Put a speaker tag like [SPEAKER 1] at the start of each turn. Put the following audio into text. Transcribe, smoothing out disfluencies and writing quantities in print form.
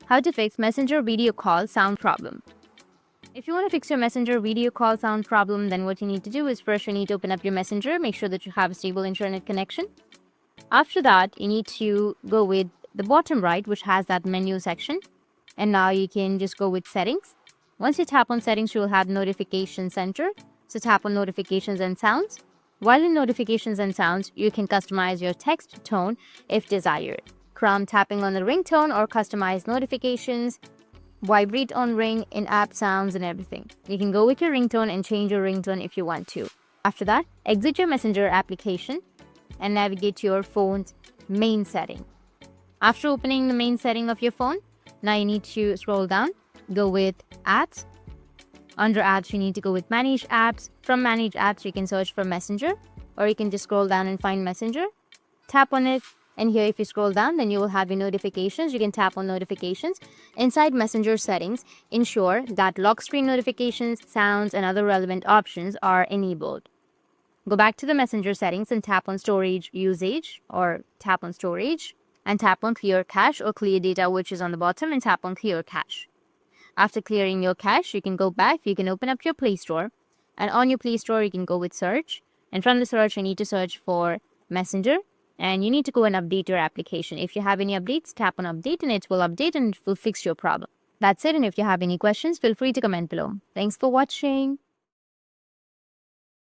[SPEAKER 1] How to fix Messenger video call sound problem. If you want to fix your Messenger video call sound problem, then what you need to do is first you need to open up your Messenger, make sure that you have a stable internet connection. After that, you need to go with the bottom right, which has that menu section. And now you can just go with settings. Once you tap on settings, you will have notification center. So tap on notifications and sounds. While in notifications and sounds, you can customize your text tone if desired. From tapping on the ringtone or customize notifications, vibrate on ring, in-app sounds and everything. You can go with your ringtone and change your ringtone if you want to. After that, exit your Messenger application and navigate to your phone's main setting. After opening the main setting of your phone, now you need to scroll down, go with apps. Under apps, you need to go with manage apps. From manage apps, you can search for Messenger, or you can just scroll down and find Messenger. Tap on it, and here if you scroll down, then you will have your notifications. You can tap on notifications. Inside Messenger settings, ensure that lock screen notifications, sounds, and other relevant options are enabled. Go back to the Messenger settings and tap on storage usage, or tap on storage, and tap on clear cache or clear data, which is on the bottom, and tap on clear cache. After clearing your cache, you can go back, you can open up your Play Store, and on your Play Store, you can go with search, and from the search, you need to search for Messenger, and you need to go and update your application. If you have any updates, tap on update, and it will update and it will fix your problem. That's it, and if you have any questions, feel free to comment below. Thanks for watching.